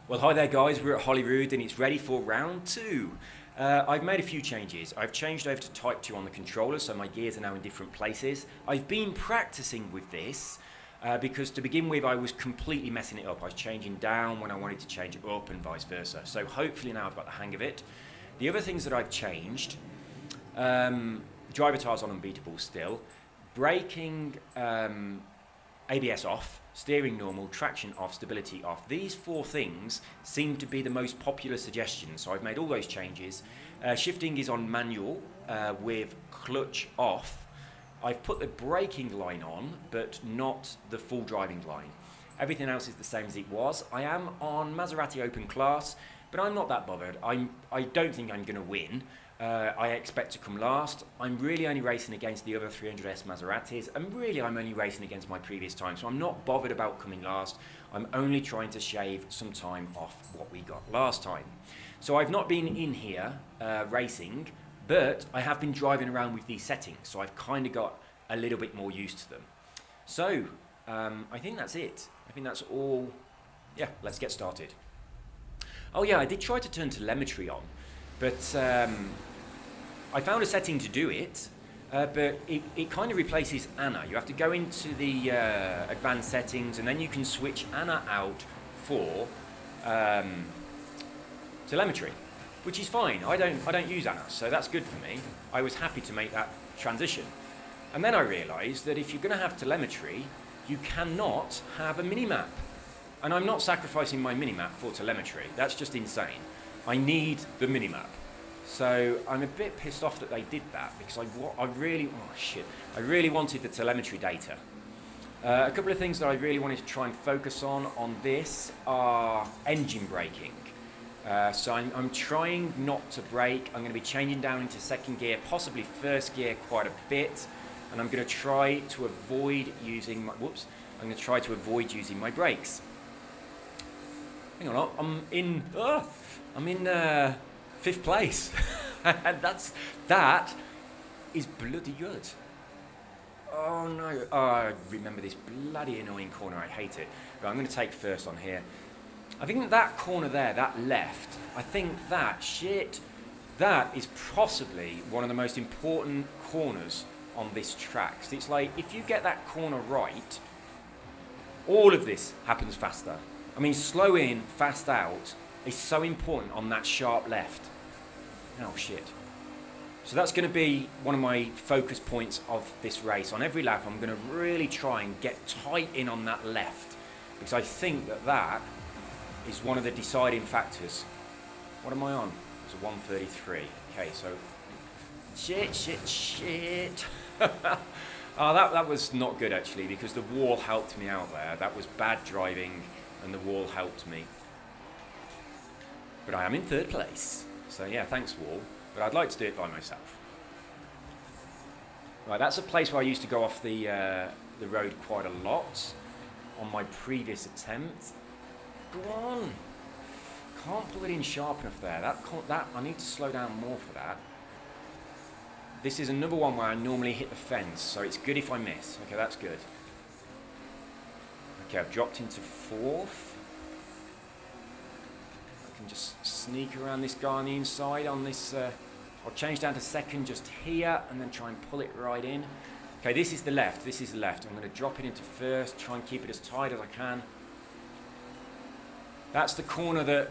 Well, hi there guys, we're at Holyrood and it's ready for round two. I've made a few changes. I've changed over to Type 2 on the controller, so my gears are now in different places. I've been practicing with this because to begin with I was completely messing it up. I was changing down when I wanted to change it up and vice versa. So hopefully now I've got the hang of it. The other things that I've changed, driver tires on unbeatable still, braking, ABS off, steering normal, traction off, stability off. These four things seem to be the most popular suggestions, so I've made all those changes. Shifting is on manual with clutch off. I've put the braking line on, but not the full driving line. Everything else is the same as it was. I am on Maserati open class, but I'm not that bothered. I don't think I'm going to win. I expect to come last. I'm really only racing against the other 300S Maseratis, and really I'm only racing against my previous time, so I'm not bothered about coming last. I'm only trying to shave some time off what we got last time. So I've not been in here racing, but I have been driving around with these settings, so I've kind of got a little bit more used to them. So I think that's it. I think that's all. Yeah, let's get started. Oh yeah, I did try to turn telemetry on, but I found a setting to do it, but it kind of replaces Anna. You have to go into the advanced settings and then you can switch Anna out for telemetry, which is fine. I don't use Anna, so that's good for me. I was happy to make that transition. And then I realized that if you're going to have telemetry, you cannot have a minimap. And I'm not sacrificing my minimap for telemetry. That's just insane. I need the minimap. So I'm a bit pissed off that they did that because I really wanted the telemetry data. A couple of things that I really wanted to try and focus on this are engine braking. So I'm trying not to brake. I'm going to be changing down into second gear, possibly first gear quite a bit, and I'm going to try to avoid using my using my brakes. Hang on, I'm in 5th place. And that is bloody good. Oh no, oh, I remember this bloody annoying corner, I hate it. But I'm going to take first on here. I think that corner there, that left, I think that is possibly one of the most important corners on this track. So it's like, if you get that corner right, all of this happens faster. I mean, slow in, fast out is so important on that sharp left. Oh shit. So that's going to be one of my focus points of this race. On every lap I'm going to really try and get tight in on that left, because I think that is one of the deciding factors. What am I on? It's a 133. Okay, so shit. Oh, that was not good actually, because the wall helped me out there. That was bad driving and the wall helped me. But I am in 3rd place. So yeah, thanks wall. But I'd like to do it by myself. Right, that's a place where I used to go off the road quite a lot on my previous attempt. Go on. Can't pull it in sharp enough there. That I need to slow down more for that. This is another one where I normally hit the fence, so it's good if I miss. Okay, that's good. Okay, I've dropped into 4th. I can just sneak around this guy on the inside on this. I'll change down to 2nd just here and then try and pull it right in. Okay, this is the left. This is the left. I'm going to drop it into 1st, try and keep it as tight as I can. That's the corner that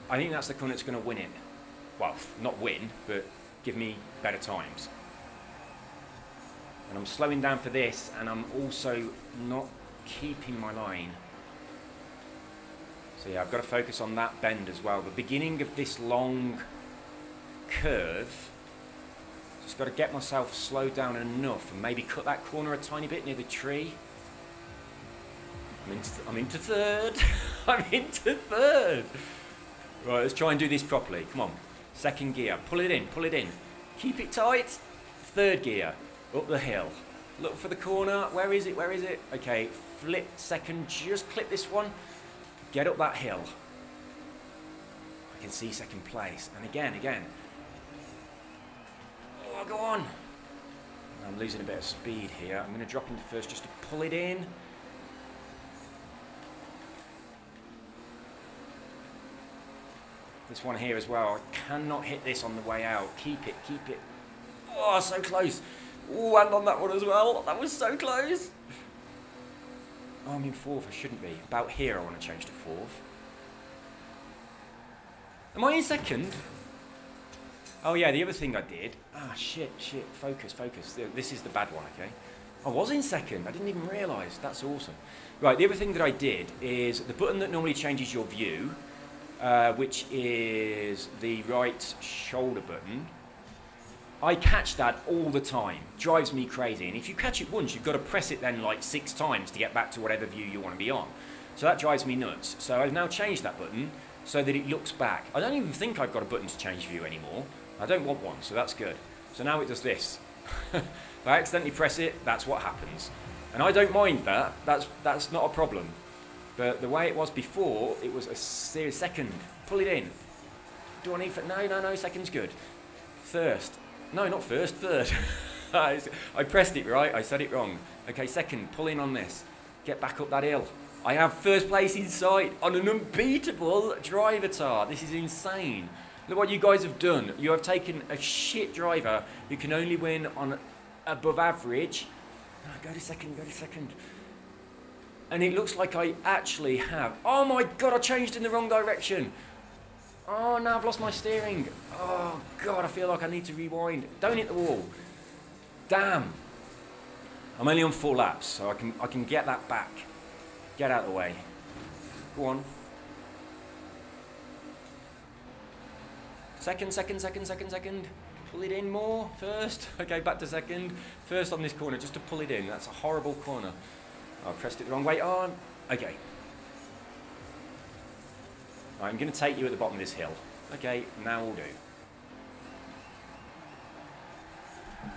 I think that's the corner that's going to win it. Well, not win, but give me better times. And I'm slowing down for this, and I'm also not keeping my line. So yeah, I've got to focus on that bend as well. The beginning of this long curve, just got to get myself slowed down enough and maybe cut that corner a tiny bit near the tree. I'm into 3rd. I'm into 3rd. Right, let's try and do this properly. Come on. 2nd gear. Pull it in. Pull it in. Keep it tight. 3rd gear. Up the hill. Look for the corner. Where is it? Where is it? Okay, flip 2nd. Just clip this one. Get up that hill. I can see 2nd place. And again. Oh, go on. I'm losing a bit of speed here. I'm going to drop into 1st just to pull it in. This one here as well. I cannot hit this on the way out. Keep it, keep it. Oh, so close. Oh, and on that one as well. That was so close. Oh, I'm in fourth. I shouldn't be. About here, I want to change to fourth. Am I in second? Oh, yeah, the other thing I did. Ah, shit. Focus. This is the bad one, okay? I was in second. I didn't even realise. That's awesome. Right, the other thing that I did is the button that normally changes your view, which is the right shoulder button. I catch that all the time. Drives me crazy. And if you catch it once, you've got to press it then like 6 times to get back to whatever view you want to be on. So that drives me nuts. So I've now changed that button so that it looks back. I don't even think I've got a button to change view anymore. I don't want one, so that's good. So now it does this. If I accidentally press it, that's what happens. And I don't mind that. That's not a problem. But the way it was before, it was a serious second. Pull it in. Do I need... No, second's good. First. No, not first, third. I pressed it right, I said it wrong. Okay, second, pull in on this. Get back up that hill. I have first place in sight on an unbeatable driver tar. This is insane. Look what you guys have done. You have taken a shit driver who can only win on above average. Go to second. And it looks like I actually have. Oh my God, I changed in the wrong direction. Oh, now I've lost my steering. Oh, God, I feel like I need to rewind. Don't hit the wall. Damn. I'm only on 4 laps, so I can get that back. Get out of the way. Go on. Second. Pull it in more. First. Okay, back to second. First on this corner, just to pull it in. That's a horrible corner. I pressed it the wrong way on. Okay. Right, I'm going to take you at the bottom of this hill. Okay, now we'll do.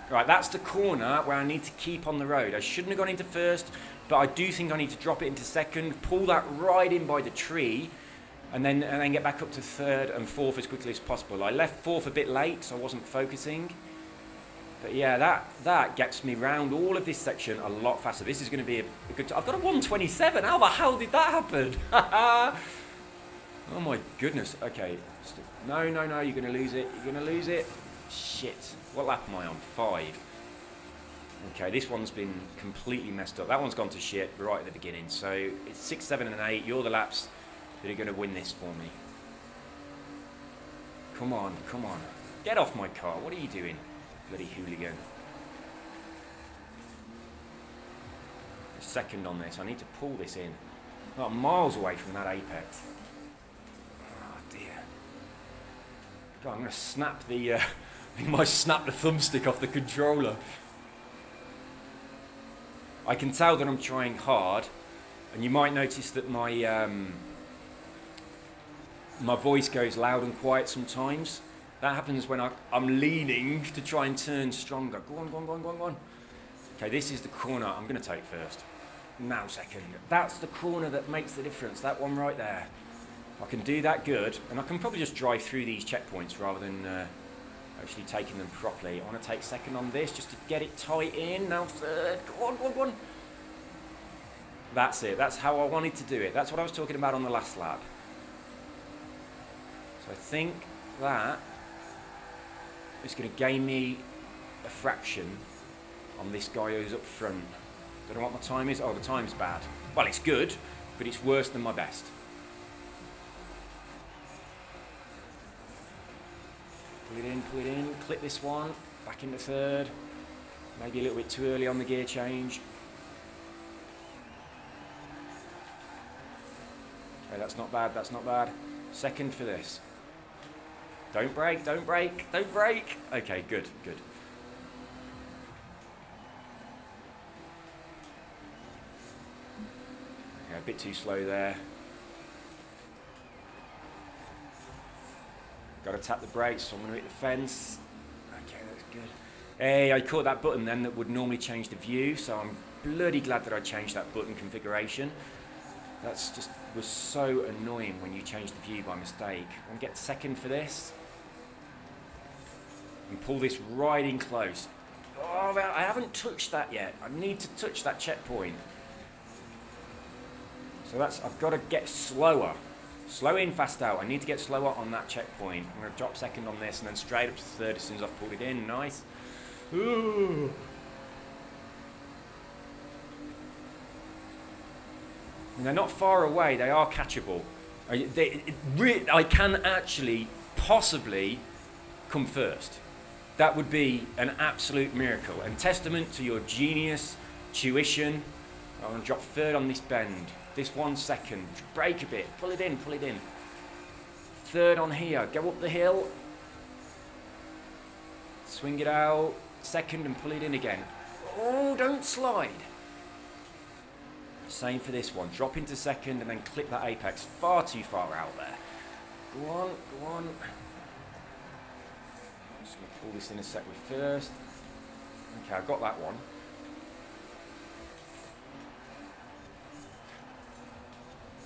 Right, that's the corner where I need to keep on the road. I shouldn't have gone into first, but I do think I need to drop it into second, pull that right in by the tree, and then get back up to third and fourth as quickly as possible. I left fourth a bit late, so I wasn't focusing. But yeah, that gets me round all of this section a lot faster. This is going to be a good... I've got a 127. How the hell did that happen? Oh my goodness. Okay. No, you're going to lose it. Shit. What lap am I on? 5. Okay, this one's been completely messed up. That one's gone to shit right at the beginning. So it's 6, 7 and 8. You're the laps that are going to win this for me. Come on. Get off my car. What are you doing? Bloody hooligan. Second on this. I need to pull this in. I'm miles away from that apex. God, I'm going to snap the... I might snap the thumbstick off the controller. I can tell that I'm trying hard, and you might notice that my my voice goes loud and quiet sometimes. That happens when I'm leaning to try and turn stronger. Go on. Okay, this is the corner I'm going to take first. Now second. That's the corner that makes the difference. That one right there. I can do that good, and I can probably just drive through these checkpoints rather than actually taking them properly. I want to take second on this just to get it tight in. Now third. Go on. That's it. That's how I wanted to do it. That's what I was talking about on the last lap. So I think that is going to gain me a fraction on this guy who's up front. Don't know what my time is. Oh, the time's bad. Well, it's good, but it's worse than my best. Pull it in, clip this one, back into third. Maybe a little bit too early on the gear change. Okay, that's not bad. Second for this. Don't brake. Okay, good. Okay, a bit too slow there. Got to tap the brakes, so I'm going to hit the fence. Okay, that's good. Hey, I caught that button then that would normally change the view, so I'm bloody glad that I changed that button configuration. That's just was so annoying when you change the view by mistake. I'm going to get second for this. And pull this right in close. Oh, I haven't touched that yet. I need to touch that checkpoint. So I've got to get slower Slow in, fast out. I need to get slower on that checkpoint. I'm going to drop second on this and then straight up to third as soon as I've pulled it in. Nice. Ooh. And they're not far away. They are catchable. I can actually possibly come first. That would be an absolute miracle and testament to your genius, tuition. I'm going to drop third on this bend. This 1 second. Brake a bit. Pull it in, pull it in. Third on here. Go up the hill. Swing it out. Second and pull it in again. Oh, don't slide. Same for this one. Drop into second and then clip that apex. Far too far out there. Go on, go on. Just going to pull this in a sec with first. Okay, I've got that one.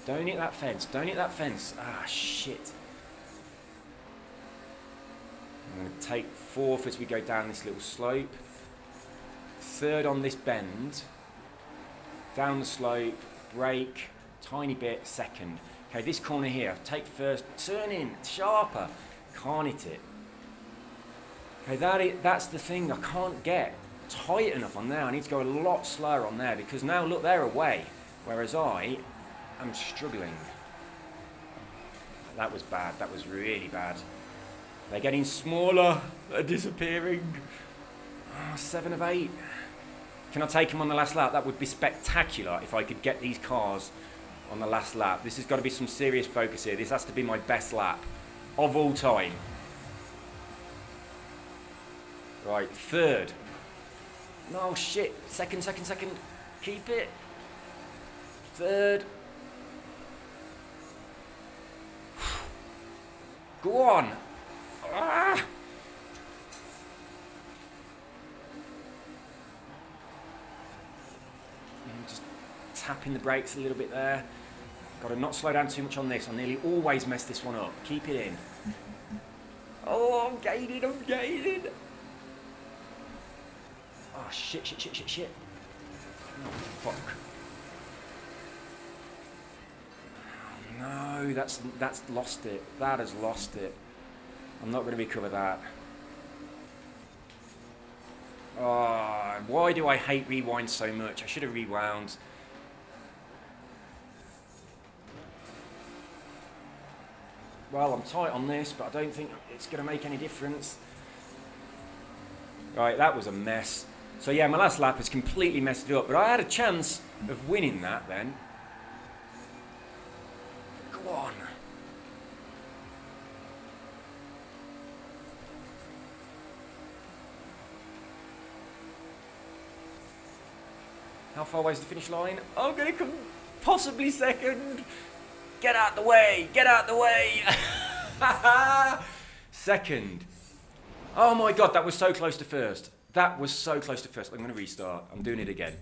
Don't hit that fence. Don't hit that fence. Ah, shit. I'm going to take fourth as we go down this little slope. Third on this bend. Down the slope. Brake. Tiny bit. Second. Okay, this corner here. Take first. Turn in. Sharper. Can't hit it. Okay, that's the thing. I can't get tight enough on there. I need to go a lot slower on there because now, look, they're away. Whereas I'm struggling. That was bad. That was really bad. They're getting smaller. They're disappearing. Oh, 7 of 8. Can I take them on the last lap? That would be spectacular if I could get these cars on the last lap. This has got to be some serious focus here. This has to be my best lap of all time. Right, third. No, shit. Second. Keep it. Third. Go on. Ah. Just tapping the brakes a little bit there. Got to not slow down too much on this. I nearly always mess this one up. Keep it in. Oh, I'm gaining. Oh, shit. Oh, fuck. No, that's lost it. That has lost it. I'm not going to recover that. Oh, why do I hate rewind so much? I should have rewound. Well, I'm tight on this, but I don't think it's going to make any difference. Right, that was a mess. So yeah, my last lap has completely messed it up, but I had a chance of winning that then. Go on. How far away is the finish line? I'm going to come possibly second. Get out the way. Get out the way. Second. Oh my God, that was so close to first. That was so close to first. I'm going to restart. I'm doing it again.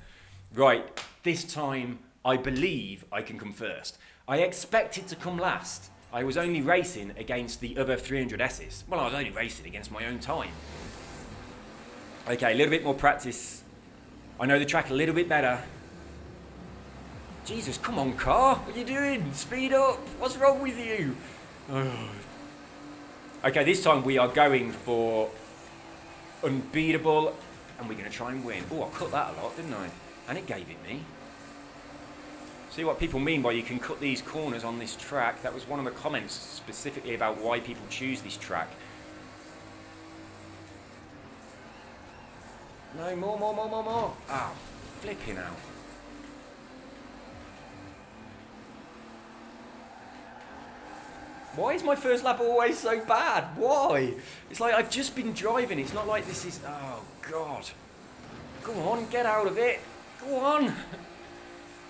Right, this time I believe I can come first. I expected to come last. I was only racing against the other 300Ss. Well, I was only racing against my own time. Okay, a little bit more practice. I know the track a little bit better. Jesus, come on, car. What are you doing? Speed up. What's wrong with you? Oh. Okay, this time we are going for unbeatable, and we're going to try and win. Oh, I cut that a lot, didn't I? And it gave it me. See what people mean by you can cut these corners on this track. That was one of the comments specifically about why people choose this track. No, more. Ah, flipping out. Why is my first lap always so bad? Why? It's like I've just been driving. It's not like this is... Oh, God. Go on, get out of it. Go on.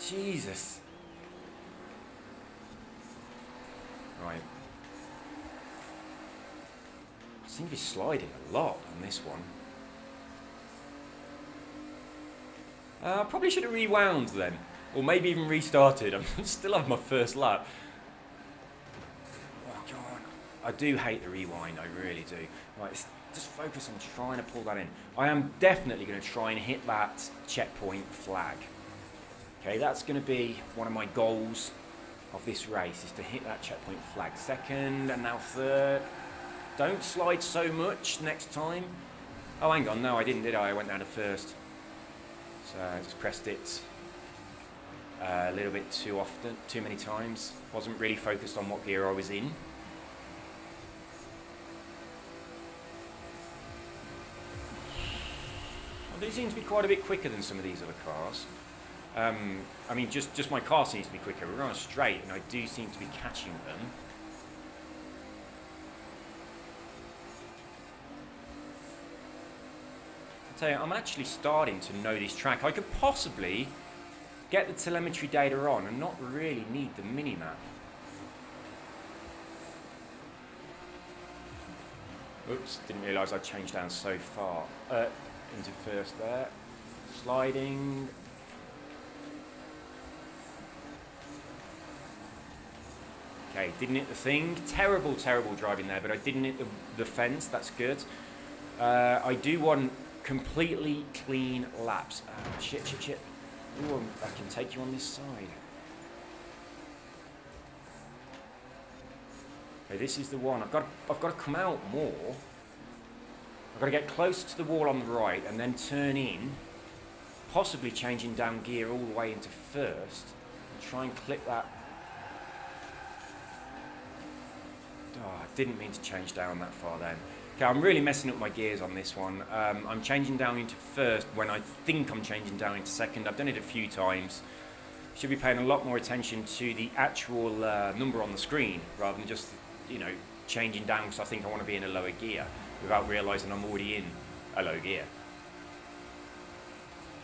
Jesus. Right. I seem to be sliding a lot on this one. Probably should have rewound then. Or maybe even restarted. I'm still on my first lap. Oh, God. I do hate the rewind. I really do. Right, just focus on trying to pull that in. I am definitely going to try and hit that checkpoint flag. Okay, that's going to be one of my goals. I of this race is to hit that checkpoint flag. Second, and now third. Don't slide so much next time. Oh, hang on, no, I didn't, did I? I went down to first. So I just pressed it a little bit too often, too many times. Wasn't really focused on what gear I was in. Well, these seem to be quite a bit quicker than some of these other cars. I mean, just my car seems to be quicker. We're on a straight, and I do seem to be catching them. I tell you, I'm actually starting to know this track. I could possibly get the telemetry data on and not really need the mini-map. Oops, didn't realise I changed down so far. Into first there. Sliding. Okay, didn't hit the thing. Terrible, terrible driving there, but I didn't hit the fence. That's good. I do want completely clean laps. Shit. Ooh, I can take you on this side. Okay, this is the one. I've got to come out more. I've got to get close to the wall on the right and then turn in, possibly changing down gear all the way into first, and try and clip that. Oh, I didn't mean to change down that far then. Okay, I'm really messing up my gears on this one. I'm changing down into first when I think I'm changing down into second. I've done it a few times. Should be paying a lot more attention to the actual number on the screen rather than just, you know, changing down because I think I want to be in a lower gear without realising I'm already in a low gear.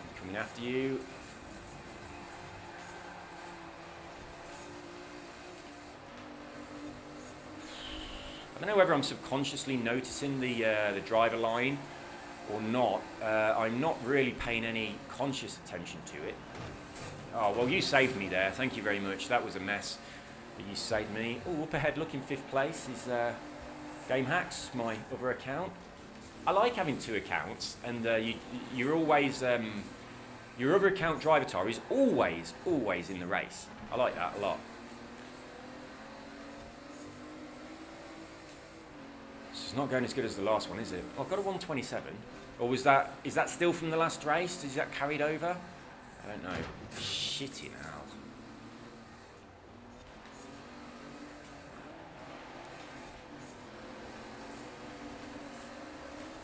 I'm coming after you. I don't know whether I'm subconsciously noticing the driver line or not. I'm not really paying any conscious attention to it. Oh, well, you saved me there. Thank you very much. That was a mess, but you saved me. Oh, up ahead, look in 5th place is Game Hacks, my other account. I like having 2 accounts, and you're always your other account driver is always in the race. I like that a lot. It's not going as good as the last one, is it? Oh, I've got a 127. Or is that still from the last race? Is that carried over? I don't know. Shitting hell.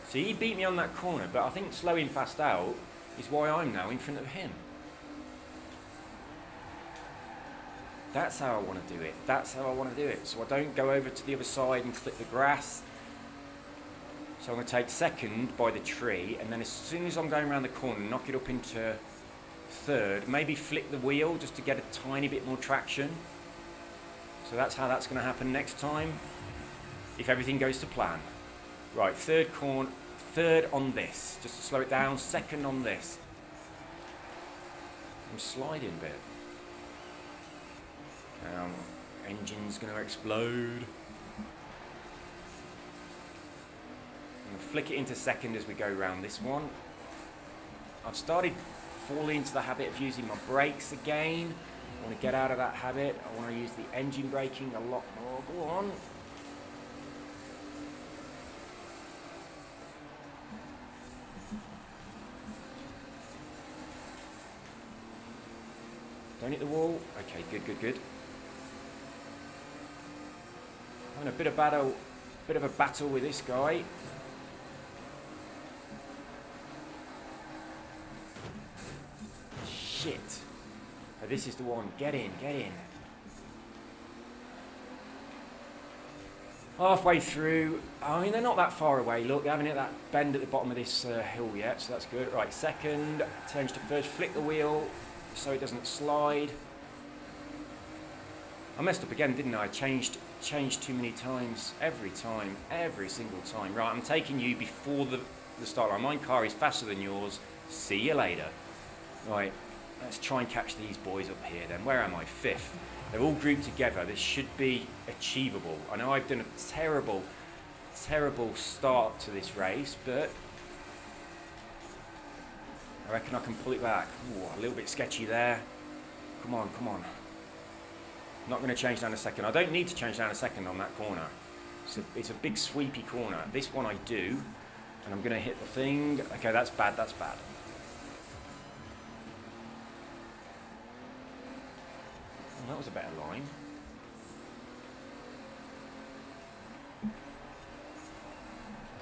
See, he beat me on that corner, but I think slowing fast out is why I'm now in front of him. That's how I want to do it. That's how I want to do it. So I don't go over to the other side and clip the grass. So I'm going to take second by the tree, and then as soon as I'm going around the corner, knock it up into third, maybe flick the wheel just to get a tiny bit more traction. So that's how that's going to happen next time, if everything goes to plan. Right, third corner, third on this, just to slow it down, second on this. I'm sliding a bit. Now, engine's going to explode. I'm going to flick it into second as we go around this one. I've started falling into the habit of using my brakes again. I want to get out of that habit. I want to use the engine braking a lot more. Go on. Don't hit the wall. Okay, good. Having a bit of a battle with this guy. Shit. Oh, this is the one. Get in. Halfway through. I mean, they're not that far away. Look, they haven't hit that bend at the bottom of this hill yet, so that's good. Right, second. Change to first. Flick the wheel so it doesn't slide. I messed up again, didn't I? I changed too many times. Every single time. Right, I'm taking you before the start line. My car is faster than yours. See you later. Right, let's try and catch these boys up here then. Where am I? 5th. They're all grouped together. This should be achievable. I know I've done a terrible start to this race, but I reckon I can pull it back. Ooh, a little bit sketchy there. Come on. Not going to change down a second. I don't need to change down a second on that corner. It's a big sweepy corner. This one I do, and I'm going to hit the thing. Okay, that's bad, that's bad. Oh, that was a better line.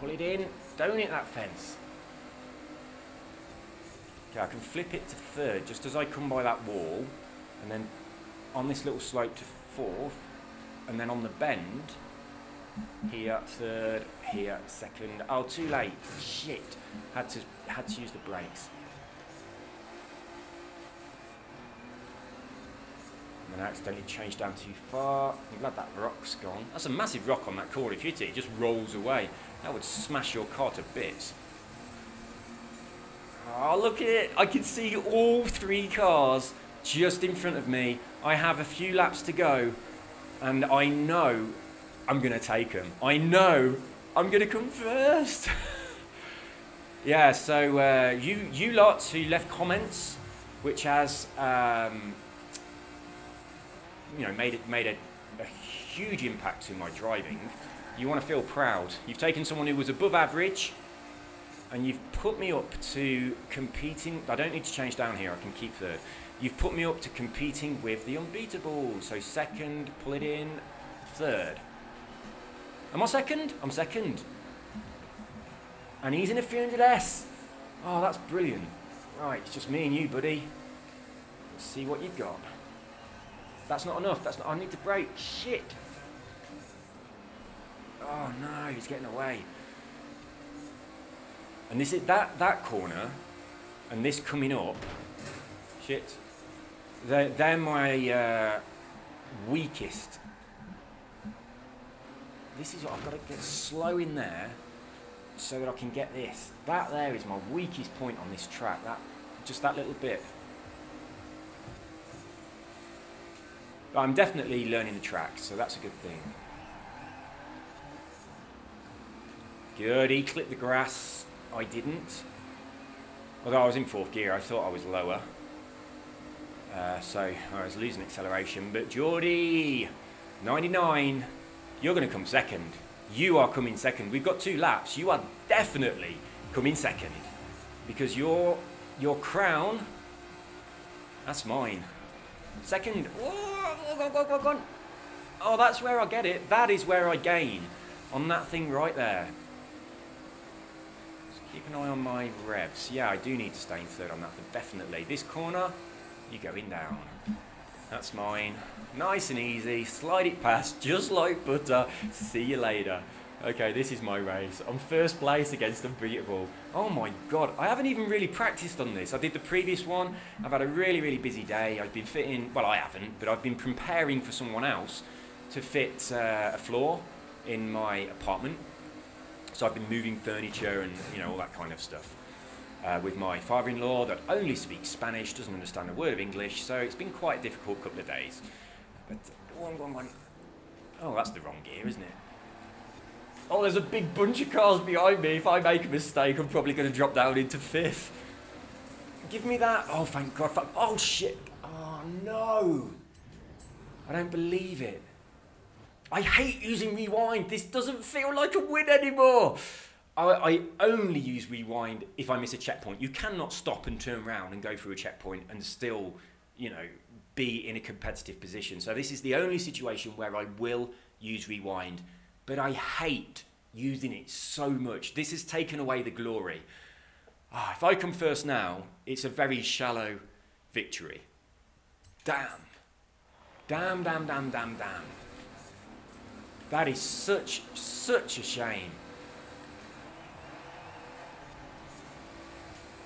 Pull it in. Don't hit that fence. Okay, I can flip it to third just as I come by that wall, and then on this little slope to fourth, and then on the bend, here third, here second. Oh, too late. Shit. Had to use the brakes. And then I accidentally changed down too far. I'm glad that rock's gone. That's a massive rock on that corner. If you hit it, it just rolls away. That would smash your car to bits. Oh, look at it. I can see all three cars just in front of me. I have a few laps to go, and I know I'm going to take them. I know I'm going to come first. Yeah, so you lots who left comments, which has you know, made a huge impact to my driving. You want to feel proud. You've taken someone who was above average, and you've put me up to competing. I don't need to change down here. I can keep third. You've put me up to competing with the unbeatable. So second, pull it in, third. Am I second? I'm second. And he's in a 300S. Oh, that's brilliant. Right, it's just me and you, buddy. Let's see what you've got. That's not enough. That's not. I need to brake. Shit. Oh no, he's getting away. And this is that corner, and this coming up. Shit. They're my weakest. This is what I've got to get slow in there, so that I can get this. That there is my weakest point on this track. Just that little bit. But I'm definitely learning the track, so that's a good thing. Good, he clipped the grass. I didn't. Although I was in fourth gear, I thought I was lower. So I was losing acceleration. But Geordie, 99, you're going to come second. You are coming second. We've got 2 laps. You are definitely coming second. Because your crown, that's mine. Second. Whoa, go on. Oh, that's where I get it. That is where I gain. On that thing right there. Just keep an eye on my revs. Yeah, I do need to stay in third on that, definitely. This corner, you going down. That's mine. Nice and easy. Slide it past, just like butter. See you later. Okay, this is my race. I'm first place against unbeatable. Oh my god, I haven't even really practiced on this. I did the previous one. I've had a really, really busy day. I've been fitting, well, I haven't, but I've been preparing for someone else to fit a floor in my apartment. So I've been moving furniture and, you know, all that kind of stuff. With my father-in-law that only speaks Spanish, doesn't understand a word of English, so it's been quite a difficult couple of days. But, oh, that's the wrong gear, isn't it? Oh, there's a big bunch of cars behind me. If I make a mistake, I'm probably going to drop down into 5th. Give me that. Oh, thank God. Oh, shit. Oh, no. I don't believe it. I hate using rewind. This doesn't feel like a win anymore. I only use rewind if I miss a checkpoint. You cannot stop and turn around and go through a checkpoint and still, you know, be in a competitive position. So this is the only situation where I will use rewind. But I hate using it so much. This has taken away the glory. Oh, if I come first now, it's a very shallow victory. Damn. Damn, damn, damn, damn, damn. That is such a shame.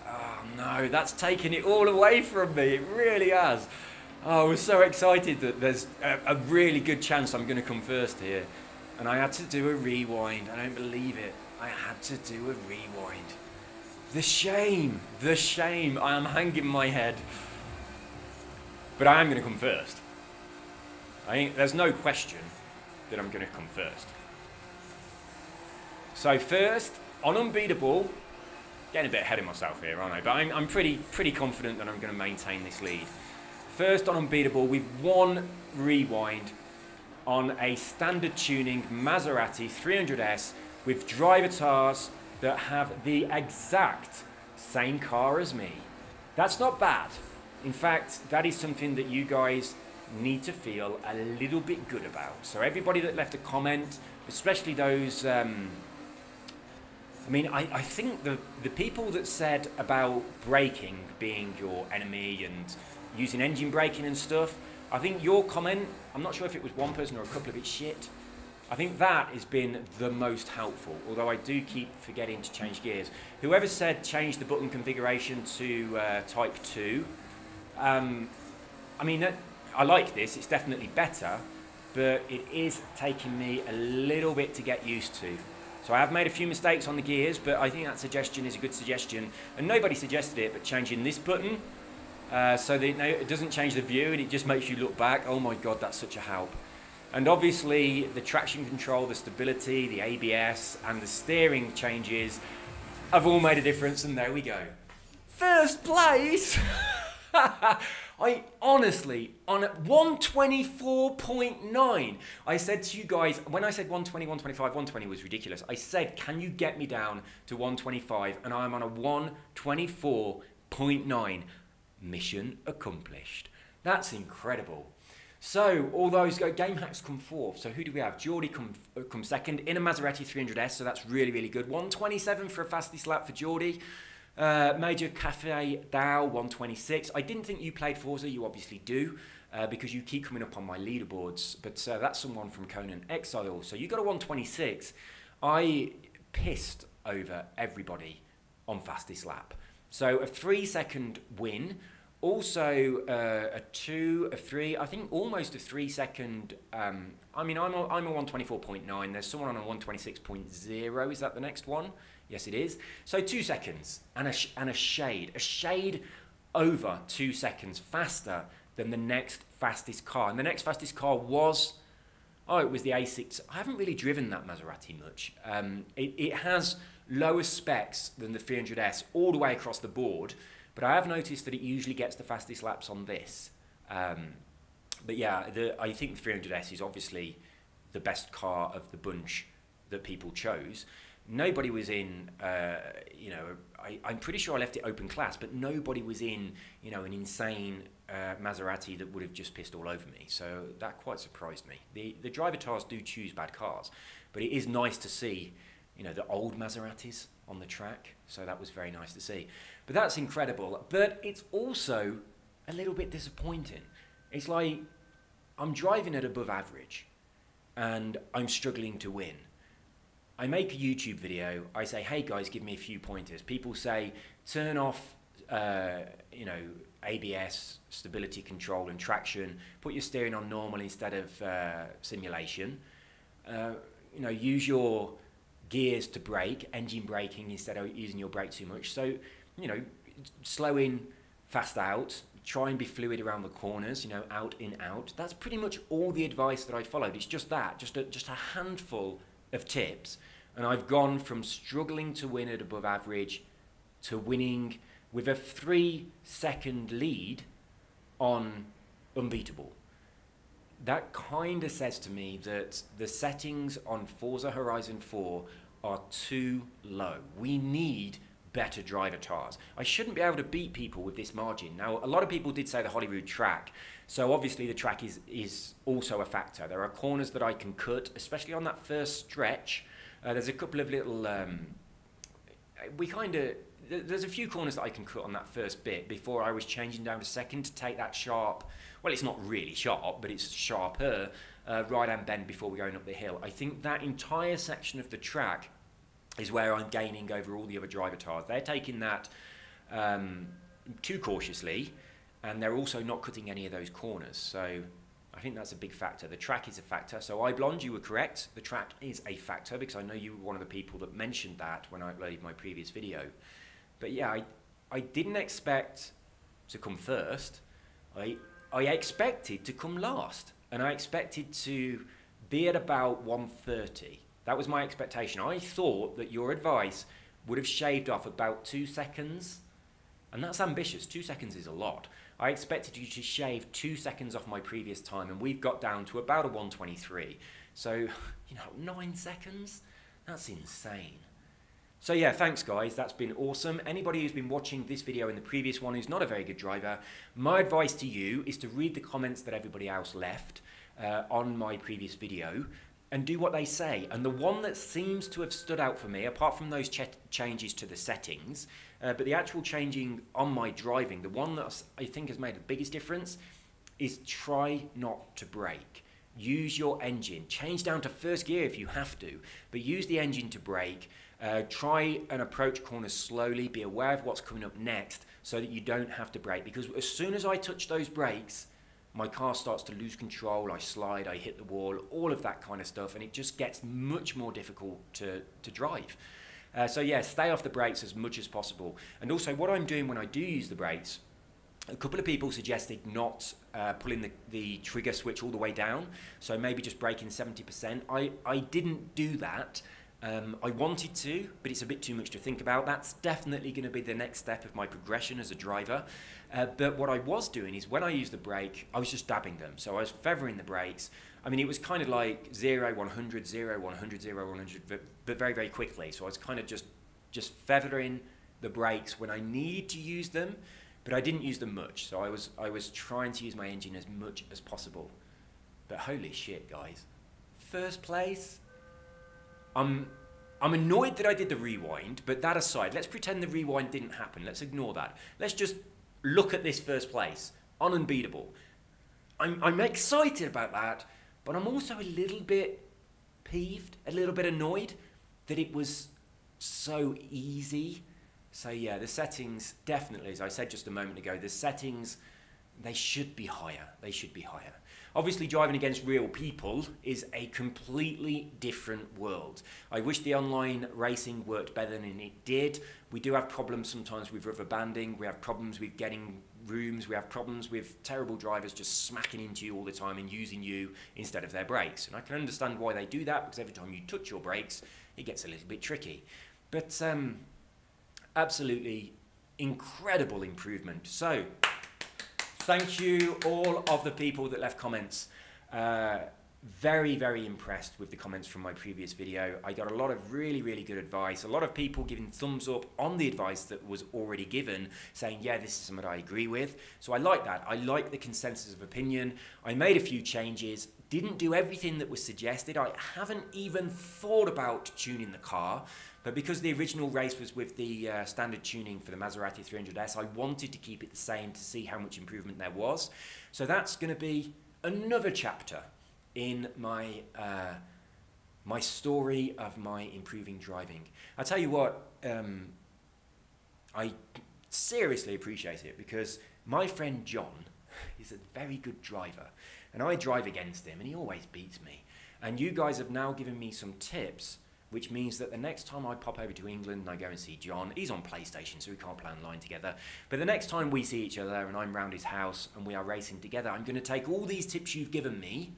Oh no, that's taken it all away from me. It really has. Oh, I was so excited that there's a really good chance I'm going to come first here. And I had to do a rewind. I don't believe it. I had to do a rewind. The shame. The shame. I am hanging my head. But I am going to come first. There's no question that I'm going to come first. So first, on unbeatable, getting a bit ahead of myself here, aren't I? But I'm pretty confident that I'm going to maintain this lead. First on Unbeatable with one rewind on a standard tuning Maserati 300S with driver tires that have the exact same car as me. That's not bad. In fact, that is something that you guys need to feel a little bit good about. So everybody that left a comment, especially those, I think the people that said about braking being your enemy and using engine braking and stuff, I think your comment, I'm not sure if it was one person or a couple of it shit, I think that has been the most helpful, although I do keep forgetting to change gears. Whoever said change the button configuration to Type 2, I like this, it's definitely better, but it is taking me a little bit to get used to. So I have made a few mistakes on the gears, but I think that suggestion is a good suggestion. And nobody suggested it, but changing this button so that it doesn't change the view and it just makes you look back. Oh my God, that's such a help. And obviously the traction control, the stability, the ABS and the steering changes have all made a difference, and there we go. First place! I honestly, on 124.9, I said to you guys, when I said 120, 125, 120 was ridiculous. I said, can you get me down to 125? And I'm on a 124.9. Mission accomplished. That's incredible. So all those game hacks come fourth. So who do we have? Geordie come second in a Maserati 300S. So that's really, really good. 127 for a fastest lap for Geordie. Major Cafe Dow 126. I didn't think you played Forza. You obviously do because you keep coming up on my leaderboards. But that's someone from Conan Exile. So you got a 126. I pissed over everybody on fastest lap. So a 3-second win. Also a 2, a 3. I think almost a 3-second. I'm a 124.9. There's someone on a 126.0. Is that the next one? Yes, it is. So 2 seconds and a shade over 2 seconds faster than the next fastest car. And the next fastest car was, it was the A6. I haven't really driven that Maserati much. It has lower specs than the 300S all the way across the board, but I have noticed that it usually gets the fastest laps on this. But yeah, I think the 300S is obviously the best car of the bunch that people chose. Nobody was in, I'm pretty sure I left it open class, but nobody was in, an insane Maserati that would have just pissed all over me. So that quite surprised me. The driver tires do choose bad cars, but it is nice to see, the old Maseratis on the track. So that was very nice to see. But that's incredible. But it's also a little bit disappointing. It's like I'm driving at above average and I'm struggling to win. I make a YouTube video, I say, hey guys, give me a few pointers. People say, turn off, ABS, stability control and traction, put your steering on normal instead of simulation. Use your gears to brake, engine braking instead of using your brake too much. So, slow in, fast out, try and be fluid around the corners, out, in, out. That's pretty much all the advice that I followed. It's just that, just a handful of tips, and I've gone from struggling to win at above average to winning with a 3-second lead on Unbeatable. That kind of says to me that the settings on Forza Horizon 4 are too low. We need better driver tires. I shouldn't be able to beat people with this margin. Now, a lot of people did say the Holyrood track, so obviously the track is also a factor. There are corners that I can cut, especially on that first stretch. There's a couple of little, there's a few corners that I can cut on that first bit before I was changing down to second to take that sharp, well, it's not really sharp, but it's sharper, right-hand bend before we're going up the hill. I think that entire section of the track is where I'm gaining over all the other driver tires. They're taking that too cautiously, and they're also not cutting any of those corners. So I think that's a big factor. The track is a factor. So iBlonde, you were correct. The track is a factor because I know you were one of the people that mentioned that when I uploaded my previous video. But yeah, I didn't expect to come first. I expected to come last, and I expected to be at about 130. That was my expectation. I thought that your advice would have shaved off about 2 seconds, and that's ambitious. 2 seconds is a lot. I expected you to shave 2 seconds off my previous time, and we've got down to about a 1:23. So, you know, 9 seconds? That's insane. So yeah, thanks guys, that's been awesome. Anybody who's been watching this video and the previous one who's not a very good driver, my advice to you is to read the comments that everybody else left on my previous video and do what they say. And the one that seems to have stood out for me, apart from those changes to the settings, but the actual changing on my driving, the one that I think has made the biggest difference is try not to brake. Use your engine. Change down to first gear if you have to, but use the engine to brake. Try and approach corners slowly. Be aware of what's coming up next so that you don't have to brake. Because as soon as I touch those brakes, my car starts to lose control. I slide, I hit the wall, all of that kind of stuff, and it just gets much more difficult to drive. So yeah, stay off the brakes as much as possible. And also what I'm doing when I do use the brakes, a couple of people suggested not pulling the trigger switch all the way down, so maybe just braking 70%. I didn't do that. I wanted to, but it's a bit too much to think about. That's definitely going to be the next step of my progression as a driver. But what I was doing is when I used the brake, I was just dabbing them. So I was feathering the brakes. I mean, it was kind of like 0, 100, 0, 100, 0, 100, but very, very quickly. So I was kind of just feathering the brakes when I need to use them, but I didn't use them much. So I was trying to use my engine as much as possible. But holy shit, guys. First place. I'm annoyed that I did the rewind, but that aside, let's pretend the rewind didn't happen. Let's ignore that. Let's just look at this first place. Unbeatable. I'm excited about that, but I'm also a little bit peeved, a little bit annoyed that it was so easy. So yeah, the settings, definitely, as I said just a moment ago, the settings, they should be higher. They should be higher. Obviously, driving against real people is a completely different world. I wish the online racing worked better than it did. We do have problems sometimes with rubber banding. We have problems with getting rooms. We have problems with terrible drivers just smacking into you all the time and using you instead of their brakes. And I can understand why they do that, because every time you touch your brakes, it gets a little bit tricky. But absolutely incredible improvement. So, thank you all of the people that left comments. Very, very impressed with the comments from my previous video. I got a lot of really, really good advice. A lot of people giving thumbs up on the advice that was already given, saying, yeah, this is something I agree with. So I like that. I like the consensus of opinion. I made a few changes, didn't do everything that was suggested. I haven't even thought about tuning the car. But because the original race was with the standard tuning for the Maserati 300S, I wanted to keep it the same to see how much improvement there was. So that's going to be another chapter in my my story of my improving driving. I tell you what, I seriously appreciate it, because my friend John is a very good driver, and I drive against him, and he always beats me. And you guys have now given me some tips, which means that the next time I pop over to England and I go and see John, he's on PlayStation, so we can't play online together, but the next time we see each other and I'm round his house and we are racing together, I'm going to take all these tips you've given me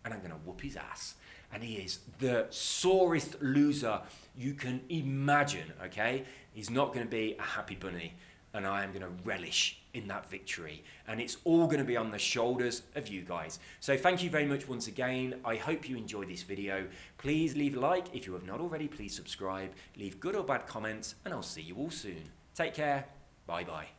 and I'm going to whoop his ass. And he is the sorest loser you can imagine, okay? He's not going to be a happy bunny, and I am going to relish in that victory. And it's all going to be on the shoulders of you guys. So thank you very much once again. I hope you enjoyed this video. Please leave a like. If you have not already, please subscribe. Leave good or bad comments, and I'll see you all soon. Take care. Bye-bye.